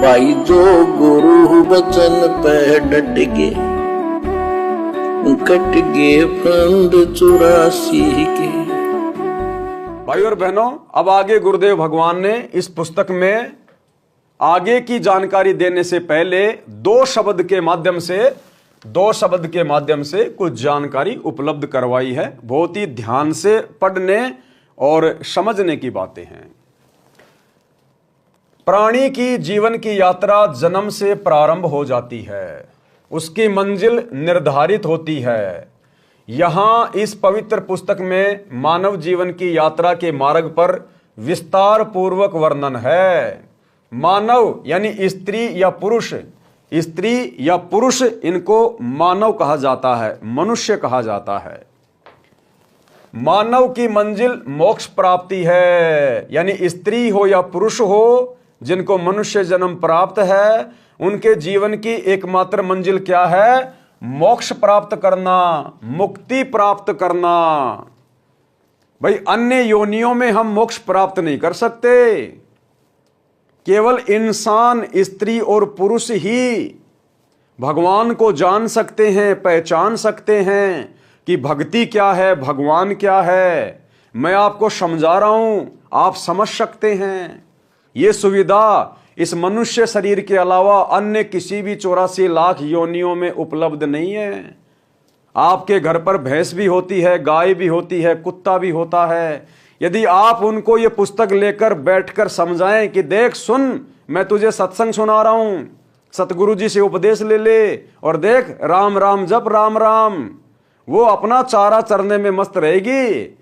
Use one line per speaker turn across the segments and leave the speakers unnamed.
भाई जो गुरु वचन पे डट गे, कट गे फंद 84 के।
भाई और बहनों, अब आगे गुरुदेव भगवान ने इस पुस्तक में आगे की जानकारी देने से पहले दो शब्द के माध्यम से कुछ जानकारी उपलब्ध करवाई है। बहुत ही ध्यान से पढ़ने और समझने की बातें हैं। प्राणी की जीवन की यात्रा जन्म से प्रारंभ हो जाती है, उसकी मंजिल निर्धारित होती है। यहां इस पवित्र पुस्तक में मानव जीवन की यात्रा के मार्ग पर विस्तार पूर्वक वर्णन है। मानव यानी स्त्री या पुरुष इनको मानव कहा जाता है, मनुष्य कहा जाता है। मानव की मंजिल मोक्ष प्राप्ति है, यानी स्त्री हो या पुरुष हो जिनको मनुष्य जन्म प्राप्त है, उनके जीवन की एकमात्र मंजिल क्या है? मोक्ष प्राप्त करना, मुक्ति प्राप्त करना। भाई अन्य योनियों में हम मोक्ष प्राप्त नहीं कर सकते। केवल इंसान, स्त्री और पुरुष ही भगवान को जान सकते हैं, पहचान सकते हैं कि भक्ति क्या है, भगवान क्या है। मैं आपको समझा रहा हूं, आप समझ सकते हैं। ये सुविधा इस मनुष्य शरीर के अलावा अन्य किसी भी 84 लाख योनियों में उपलब्ध नहीं है। आपके घर पर भैंस भी होती है, गाय भी होती है, कुत्ता भी होता है। यदि आप उनको ये पुस्तक लेकर बैठकर समझाएं कि देख सुन, मैं तुझे सत्संग सुना रहा हूं, सतगुरु जी से उपदेश ले ले और देख राम राम जप राम राम, वो अपना चारा चरने में मस्त रहेगी।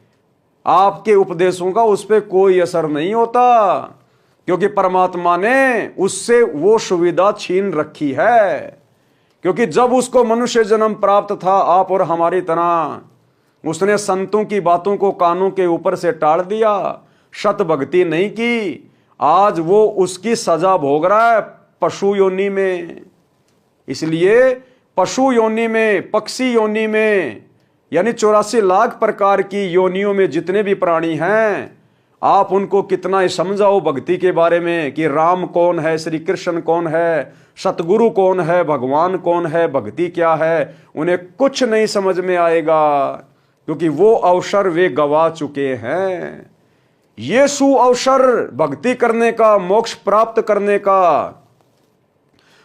आपके उपदेशों का उस पर कोई असर नहीं होता, क्योंकि परमात्मा ने उससे वो सुविधा छीन रखी है। क्योंकि जब उसको मनुष्य जन्म प्राप्त था, आप और हमारी तरह, उसने संतों की बातों को कानों के ऊपर से टाल दिया, सत भक्ति नहीं की। आज वो उसकी सजा भोग रहा है पशु योनि में। इसलिए पशु योनि में, पक्षी योनि में, यानी 84 लाख प्रकार की योनियों में जितने भी प्राणी हैं, आप उनको कितना ही समझाओ भक्ति के बारे में कि राम कौन है, श्री कृष्ण कौन है, सतगुरु कौन है, भगवान कौन है, भक्ति क्या है, उन्हें कुछ नहीं समझ में आएगा, क्योंकि वो अवसर वे गवा चुके हैं। ये सुअवसर भक्ति करने का, मोक्ष प्राप्त करने का,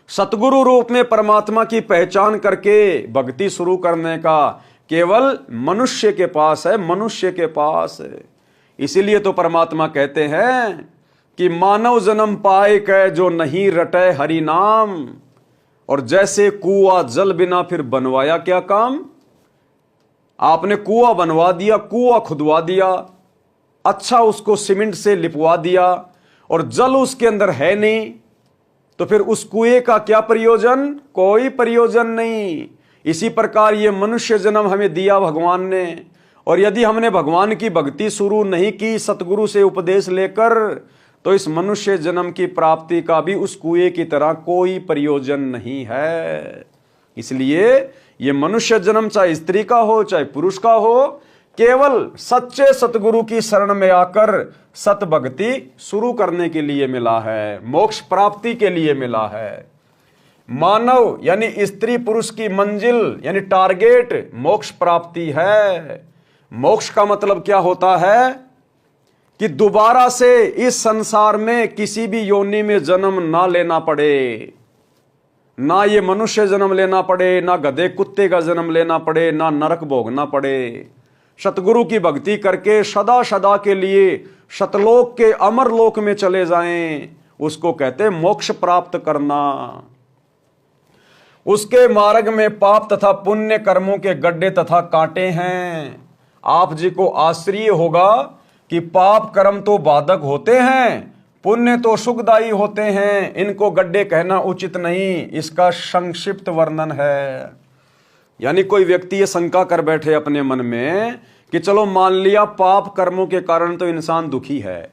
सतगुरु रूप में परमात्मा की पहचान करके भक्ति शुरू करने का केवल मनुष्य के पास है, मनुष्य के पास है। इसीलिए तो परमात्मा कहते हैं कि मानव जन्म पाए कै जो नहीं रटे हरि नाम। और जैसे कुआं जल बिना फिर बनवाया क्या काम। आपने कुआं बनवा दिया, कुआं खुदवा दिया, अच्छा उसको सीमेंट से लिपवा दिया और जल उसके अंदर है नहीं, तो फिर उस कुएं का क्या प्रयोजन? कोई प्रयोजन नहीं। इसी प्रकार ये मनुष्य जन्म हमें दिया भगवान ने, और यदि हमने भगवान की भक्ति शुरू नहीं की सतगुरु से उपदेश लेकर, तो इस मनुष्य जन्म की प्राप्ति का भी उस कुएं की तरह कोई प्रयोजन नहीं है। इसलिए ये मनुष्य जन्म चाहे स्त्री का हो चाहे पुरुष का हो, केवल सच्चे सतगुरु की शरण में आकर सत भक्ति शुरू करने के लिए मिला है, मोक्ष प्राप्ति के लिए मिला है। मानव यानी स्त्री पुरुष की मंजिल यानी टारगेट मोक्ष प्राप्ति है। मोक्ष का मतलब क्या होता है? कि दोबारा से इस संसार में किसी भी योनि में जन्म ना लेना पड़े, ना ये मनुष्य जन्म लेना पड़े, ना गधे कुत्ते का जन्म लेना पड़े, ना नरक भोगना पड़े। सतगुरु की भक्ति करके सदा सदा के लिए सतलोक के अमर लोक में चले जाएं, उसको कहते मोक्ष प्राप्त करना। उसके मार्ग में पाप तथा पुण्य कर्मों के गड्ढे तथा कांटे हैं। आप जी को आश्चर्य होगा कि पाप कर्म तो बाधक होते हैं, पुण्य तो सुखदायी होते हैं, इनको गड्ढे कहना उचित नहीं। इसका संक्षिप्त वर्णन है। यानी कोई व्यक्ति ये शंका कर बैठे अपने मन में कि चलो मान लिया पाप कर्मों के कारण तो इंसान दुखी है,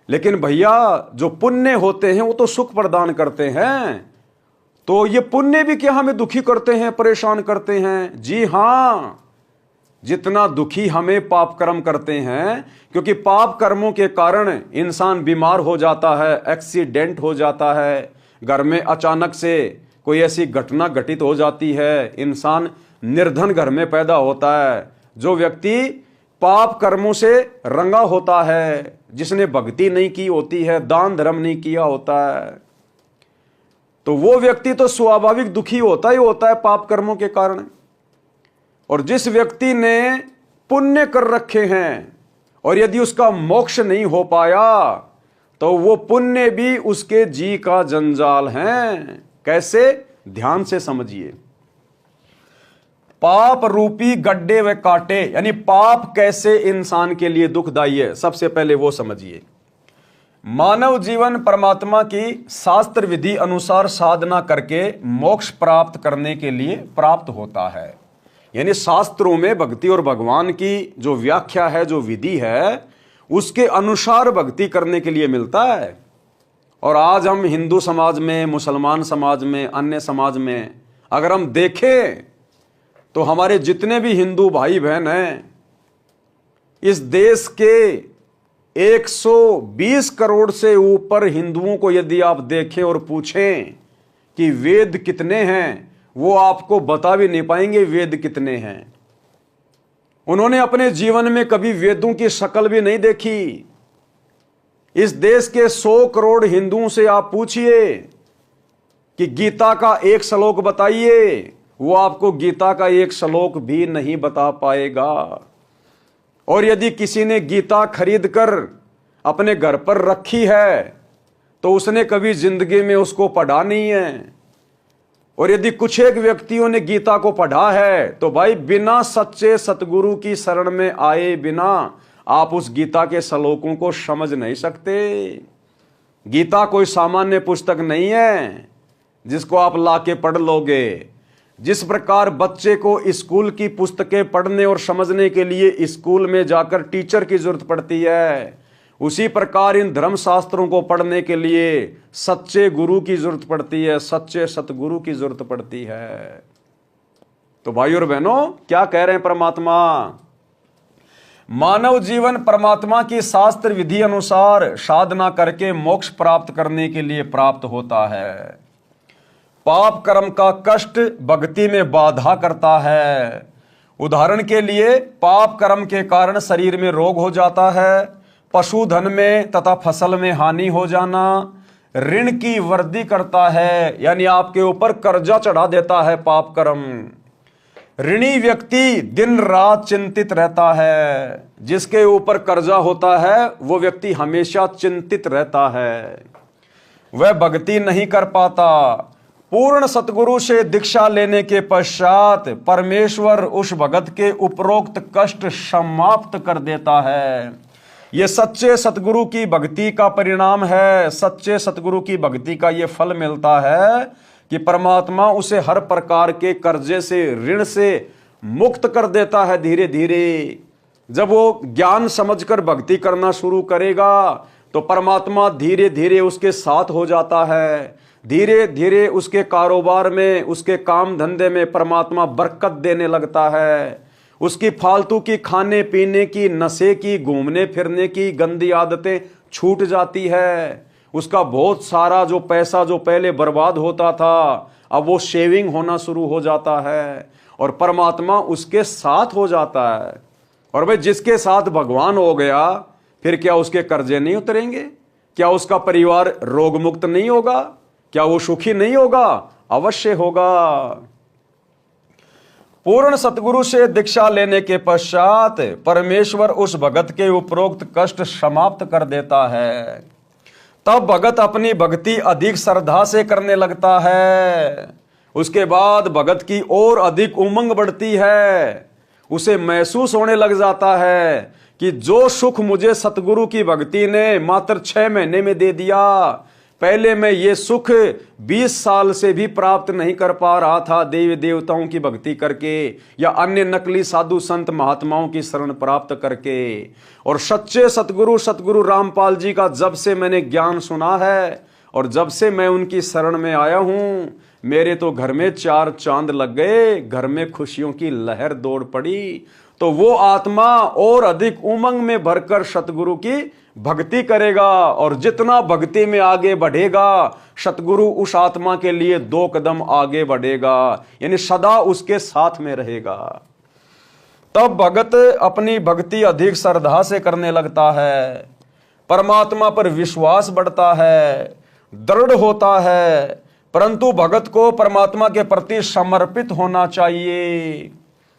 लेकिन भैया जो पुण्य होते हैं वो तो सुख प्रदान करते हैं, तो ये पुण्य भी क्या हमें दुखी करते हैं, परेशान करते हैं? जी हां, जितना दुखी हमें पाप कर्म करते हैं, क्योंकि पाप कर्मों के कारण इंसान बीमार हो जाता है, एक्सीडेंट हो जाता है, घर में अचानक से कोई ऐसी घटना घटित हो जाती है, इंसान निर्धन घर में पैदा होता है, जो व्यक्ति पाप कर्मों से रंगा होता है, जिसने भक्ति नहीं की होती है, दान धर्म नहीं किया होता है, तो वो व्यक्ति तो स्वाभाविक दुखी होता ही होता है पाप कर्मों के कारण। और जिस व्यक्ति ने पुण्य कर रखे हैं और यदि उसका मोक्ष नहीं हो पाया तो वो पुण्य भी उसके जी का जंजाल है। कैसे? ध्यान से समझिए। पाप रूपी गड्ढे व कांटे, यानी पाप कैसे इंसान के लिए दुखदाई है, सबसे पहले वो समझिए। मानव जीवन परमात्मा की शास्त्र विधि अनुसार साधना करके मोक्ष प्राप्त करने के लिए प्राप्त होता है। यानी शास्त्रों में भक्ति और भगवान की जो व्याख्या है, जो विधि है, उसके अनुसार भक्ति करने के लिए मिलता है। और आज हम हिंदू समाज में, मुसलमान समाज में, अन्य समाज में अगर हम देखें तो हमारे जितने भी हिंदू भाई बहन हैं, इस देश के 120 करोड़ से ऊपर हिंदुओं को यदि आप देखें और पूछें कि वेद कितने हैं, वो आपको बता भी नहीं पाएंगे वेद कितने हैं। उन्होंने अपने जीवन में कभी वेदों की शक्ल भी नहीं देखी। इस देश के 100 करोड़ हिंदुओं से आप पूछिए कि गीता का एक श्लोक बताइए, वो आपको गीता का एक श्लोक भी नहीं बता पाएगा। और यदि किसी ने गीता खरीद कर अपने घर पर रखी है तो उसने कभी जिंदगी में उसको पढ़ा नहीं है। और यदि कुछ एक व्यक्तियों ने गीता को पढ़ा है तो भाई बिना सच्चे सतगुरु की शरण में आए बिना आप उस गीता के श्लोकों को समझ नहीं सकते। गीता कोई सामान्य पुस्तक नहीं है जिसको आप लाके पढ़ लोगे। जिस प्रकार बच्चे को स्कूल की पुस्तकें पढ़ने और समझने के लिए स्कूल में जाकर टीचर की जरूरत पड़ती है, उसी प्रकार इन धर्म शास्त्रों को पढ़ने के लिए सच्चे गुरु की जरूरत पड़ती है, सच्चे सतगुरु की जरूरत पड़ती है। तो भाइयों और बहनों, क्या कह रहे हैं परमात्मा? मानव जीवन परमात्मा की शास्त्र विधि अनुसार साधना करके मोक्ष प्राप्त करने के लिए प्राप्त होता है। पाप कर्म का कष्ट भक्ति में बाधा करता है। उदाहरण के लिए, पाप कर्म के कारण शरीर में रोग हो जाता है, पशुधन में तथा फसल में हानि हो जाना, ऋण की वृद्धि करता है, यानी आपके ऊपर कर्जा चढ़ा देता है पाप कर्म। ऋणी व्यक्ति दिन रात चिंतित रहता है। जिसके ऊपर कर्जा होता है वो व्यक्ति हमेशा चिंतित रहता है, वह भक्ति नहीं कर पाता। पूर्ण सतगुरु से दीक्षा लेने के पश्चात परमेश्वर उस भगत के उपरोक्त कष्ट समाप्त कर देता है। यह सच्चे सतगुरु की भक्ति का परिणाम है। सच्चे सतगुरु की भक्ति का यह फल मिलता है कि परमात्मा उसे हर प्रकार के कर्जे से, ऋण से मुक्त कर देता है धीरे धीरे। जब वो ज्ञान समझकर भक्ति करना शुरू करेगा तो परमात्मा धीरे धीरे उसके साथ हो जाता है। धीरे धीरे उसके कारोबार में, उसके काम धंधे में परमात्मा बरकत देने लगता है। उसकी फालतू की खाने पीने की, नशे की, घूमने फिरने की गंदी आदतें छूट जाती है। उसका बहुत सारा जो पैसा जो पहले बर्बाद होता था, अब वो शेविंग होना शुरू हो जाता है और परमात्मा उसके साथ हो जाता है। और भाई जिसके साथ भगवान हो गया, फिर क्या उसके कर्जे नहीं उतरेंगे? क्या उसका परिवार रोग मुक्त नहीं होगा? क्या वो सुखी नहीं होगा? अवश्य होगा। पूर्ण सतगुरु से दीक्षा लेने के पश्चात परमेश्वर उस भगत के उपरोक्त कष्ट समाप्त कर देता है। तब भगत अपनी भक्ति अधिक श्रद्धा से करने लगता है। उसके बाद भगत की और अधिक उमंग बढ़ती है। उसे महसूस होने लग जाता है कि जो सुख मुझे सतगुरु की भक्ति ने मात्र 6 महीने में दे दिया, पहले मैं ये सुख 20 साल से भी प्राप्त नहीं कर पा रहा था देवी देवताओं की भक्ति करके या अन्य नकली साधु संत महात्माओं की शरण प्राप्त करके। और सच्चे सतगुरु रामपाल जी का जब से मैंने ज्ञान सुना है और जब से मैं उनकी शरण में आया हूं, मेरे तो घर में 4 चांद लग गए, घर में खुशियों की लहर दौड़ पड़ी। तो वो आत्मा और अधिक उमंग में भरकर सतगुरु की भक्ति करेगा, और जितना भक्ति में आगे बढ़ेगा सतगुरु उस आत्मा के लिए 2 कदम आगे बढ़ेगा, यानी सदा उसके साथ में रहेगा। तब भगत अपनी भक्ति अधिक श्रद्धा से करने लगता है, परमात्मा पर विश्वास बढ़ता है, दृढ़ होता है। परंतु भगत को परमात्मा के प्रति समर्पित होना चाहिए।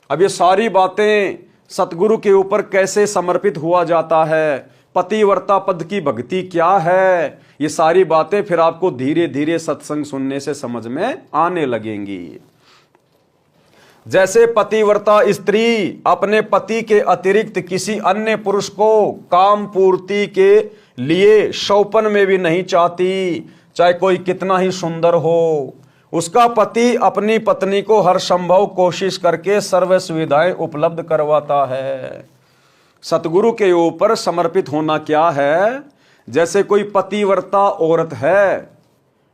अब ये सारी बातें सतगुरु के ऊपर कैसे समर्पित हुआ जाता है, पतिव्रता पद की भक्ति क्या है, ये सारी बातें फिर आपको धीरे धीरे सत्संग सुनने से समझ में आने लगेंगी। जैसे पतिव्रता स्त्री अपने पति के अतिरिक्त किसी अन्य पुरुष को काम पूर्ति के लिए शौपन में भी नहीं चाहती, चाहे कोई कितना ही सुंदर हो। उसका पति अपनी पत्नी को हर संभव कोशिश करके सर्व सुविधाएं उपलब्ध करवाता है। सतगुरु के ऊपर समर्पित होना क्या है? जैसे कोई पतिव्रता औरत है,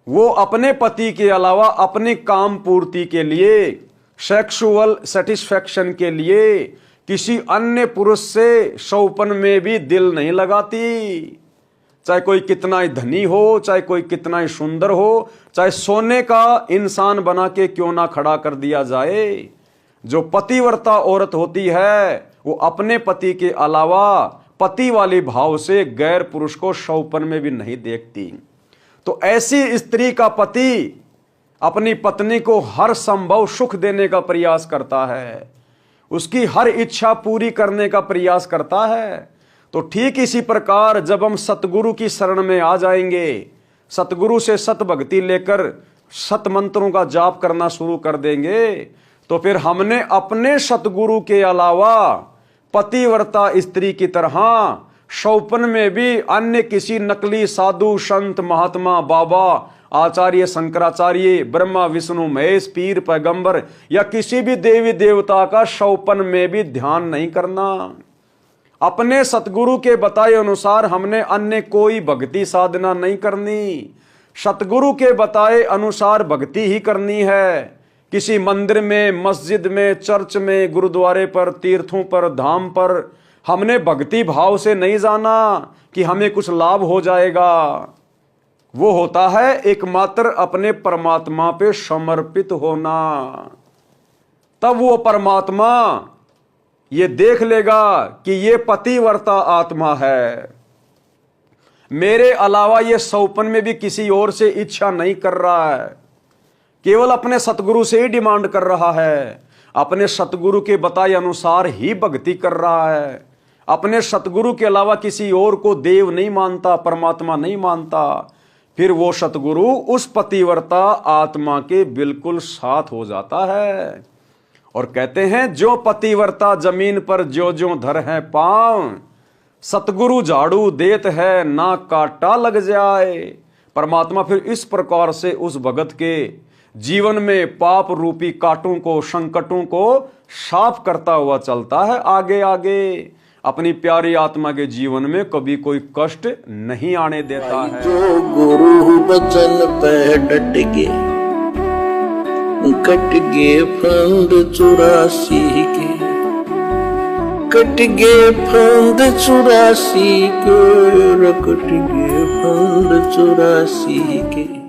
वो अपने पति के अलावा अपनी काम पूर्ति के लिए, सेक्सुअल सेटिस्फैक्शन के लिए किसी अन्य पुरुष से शौपन में भी दिल नहीं लगाती। चाहे कोई कितना ही धनी हो, चाहे कोई कितना ही सुंदर हो, चाहे सोने का इंसान बना के क्यों ना खड़ा कर दिया जाए। जो पतिव्रता औरत होती है वो अपने पति के अलावा पति वाले भाव से गैर पुरुष को शौपन में भी नहीं देखती। तो ऐसी स्त्री का पति अपनी पत्नी को हर संभव सुख देने का प्रयास करता है, उसकी हर इच्छा पूरी करने का प्रयास करता है। तो ठीक इसी प्रकार जब हम सतगुरु की शरण में आ जाएंगे, सतगुरु से सत भक्ति लेकर सत मंत्रों का जाप करना शुरू कर देंगे, तो फिर हमने अपने सतगुरु के अलावा पतिव्रता स्त्री की तरह शौपन में भी अन्य किसी नकली साधु संत महात्मा बाबा आचार्य शंकराचार्य ब्रह्मा विष्णु महेश पीर पैगंबर या किसी भी देवी देवता का शौपन में भी ध्यान नहीं करना। अपने सतगुरु के बताए अनुसार हमने अन्य कोई भक्ति साधना नहीं करनी, सतगुरु के बताए अनुसार भक्ति ही करनी है। किसी मंदिर में, मस्जिद में, चर्च में, गुरुद्वारे पर, तीर्थों पर, धाम पर हमने भक्ति भाव से नहीं जाना कि हमें कुछ लाभ हो जाएगा। वो होता है एकमात्र अपने परमात्मा पे समर्पित होना। तब वो परमात्मा ये देख लेगा कि ये पतिव्रता आत्मा है, मेरे अलावा ये शौपन में भी किसी और से इच्छा नहीं कर रहा है, केवल अपने सतगुरु से ही डिमांड कर रहा है, अपने सतगुरु के बताए अनुसार ही भक्ति कर रहा है, अपने सतगुरु के अलावा किसी और को देव नहीं मानता, परमात्मा नहीं मानता। फिर वो सतगुरु उस पतिव्रता आत्मा के बिल्कुल साथ हो जाता है। और कहते हैं जो पतिव्रता जमीन पर ज्यों ज्यों धर है पांव, सतगुरु झाड़ू देत है ना काटा लग जाए। परमात्मा फिर इस प्रकार से उस भगत के जीवन में पाप रूपी कांटों को, संकटों को साफ करता हुआ चलता है आगे आगे। अपनी प्यारी आत्मा के जीवन में कभी कोई कष्ट नहीं आने देता है।
जो गुरु बचन पे डट गए, कट गए फंद 84 के, कट गए फंद 84 के, कट गए फंद 84 के।